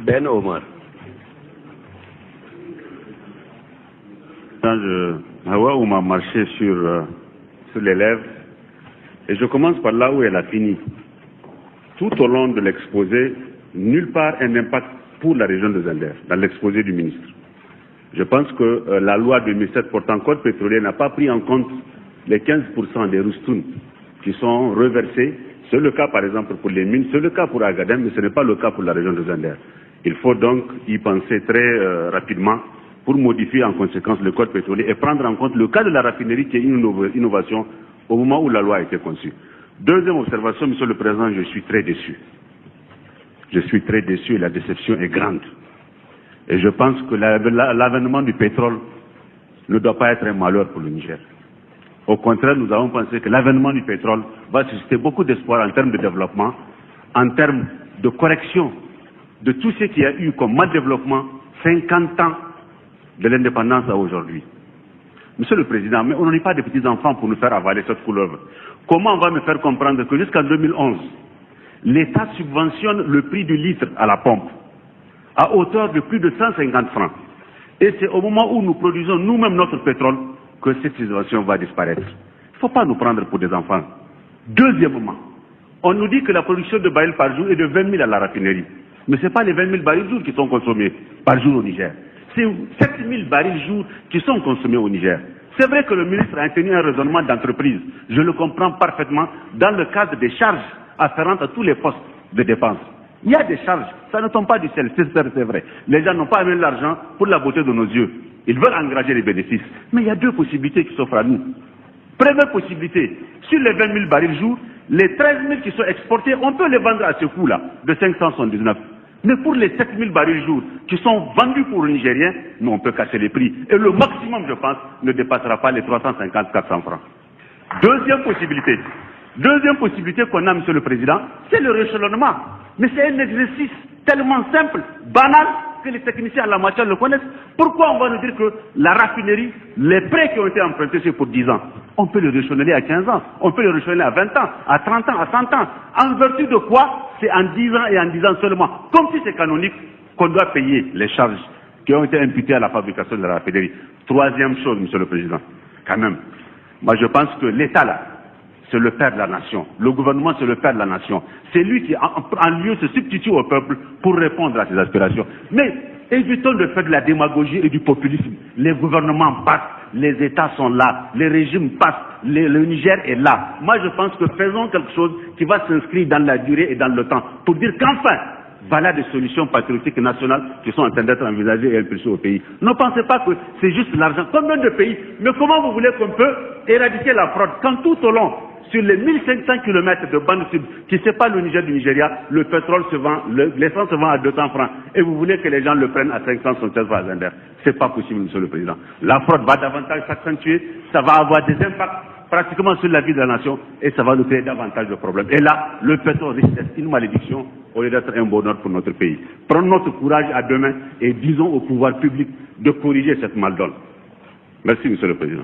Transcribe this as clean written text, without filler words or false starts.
Ben Omar. Hawa m'a marché sur les lèvres et je commence par là où elle a fini. Tout au long de l'exposé, nulle part un impact pour la région de Zender, dans l'exposé du ministre. Je pense que la loi 2007 portant code pétrolier n'a pas pris en compte les 15% des ristournes qui sont reversés. C'est le cas par exemple pour les mines, c'est le cas pour Agadem, mais ce n'est pas le cas pour la région de Zender. Il faut donc y penser très rapidement pour modifier en conséquence le code pétrolier et prendre en compte le cas de la raffinerie qui est une innovation au moment où la loi a été conçue. Deuxième observation, Monsieur le Président, je suis très déçu. Je suis très déçu et la déception est grande. Et je pense que l'avènement du pétrole ne doit pas être un malheur pour le Niger. Au contraire, nous avons pensé que l'avènement du pétrole va susciter beaucoup d'espoir en termes de développement, en termes de correction de tout ce qu'il y a eu comme mal développement 50 ans de l'indépendance à aujourd'hui. Monsieur le Président, mais on n'est pas des petits-enfants pour nous faire avaler cette couleuvre. Comment on va me faire comprendre que jusqu'en 2011, l'État subventionne le prix du litre à la pompe à hauteur de plus de 150 francs. Et c'est au moment où nous produisons nous-mêmes notre pétrole que cette subvention va disparaître. Il ne faut pas nous prendre pour des enfants. Deuxièmement, on nous dit que la production de barils par jour est de 20 000 à la raffinerie. Mais ce n'est pas les 20 000 barils jour qui sont consommés par jour au Niger. C'est 7 000 barils jour qui sont consommés au Niger. C'est vrai que le ministre a tenu un raisonnement d'entreprise. Je le comprends parfaitement dans le cadre des charges afférentes à tous les postes de dépenses. Il y a des charges, ça ne tombe pas du ciel, c'est vrai. Les gens n'ont pas amené l'argent pour la beauté de nos yeux. Ils veulent engager les bénéfices. Mais il y a deux possibilités qui s'offrent à nous. Première possibilité, sur les 20 000 barils jour, les 13 000 qui sont exportés, on peut les vendre à ce coût-là, de 579. Mais pour les 7 000 barils jour qui sont vendus pour le Nigérien, nous on peut casser les prix. Et le maximum, je pense, ne dépassera pas les 350-400 francs. Deuxième possibilité qu'on a, Monsieur le Président, c'est le rééchelonnement. Mais c'est un exercice tellement simple, banal, que les techniciens en la matière le connaissent. Pourquoi on va nous dire que la raffinerie, les prêts qui ont été empruntés, c'est pour 10 ans? On peut le rééchelonner à 15 ans, on peut le rééchelonner à 20 ans, à 30 ans, à 100 ans. En vertu de quoi? C'est en 10 ans et en 10 ans seulement. Comme si c'est canonique qu'on doit payer les charges qui ont été imputées à la fabrication de la raffinerie. Troisième chose, Monsieur le Président, quand même. Moi, je pense que l'État, là, c'est le père de la nation. Le gouvernement, c'est le père de la nation. C'est lui qui, en lieu, se substitue au peuple pour répondre à ses aspirations. Mais évitons de faire de la démagogie et du populisme. Les gouvernements passent, les États sont là, les régimes passent, le Niger est là. Moi, je pense que faisons quelque chose qui va s'inscrire dans la durée et dans le temps pour dire qu'enfin, voilà des solutions patriotiques nationales qui sont en train d'être envisagées et impulsées au pays. Ne pensez pas que c'est juste l'argent. Combien de pays? Mais comment vous voulez qu'on peut éradiquer la fraude quand tout au long, sur les 1500 km de bande sud qui séparent le Niger du Nigeria, le pétrole se vend, l'essence se vend à 200 francs et vous voulez que les gens le prennent à 576 francs à Zender. C'est pas possible, Monsieur le Président. La fraude va davantage s'accentuer, ça va avoir des impacts pratiquement sur la vie de la nation et ça va nous créer davantage de problèmes. Et là, le pétrole risque d'être une malédiction au lieu d'être un bonheur pour notre pays. Prenons notre courage à deux mains et disons au pouvoir public de corriger cette maldonne. Merci, Monsieur le Président.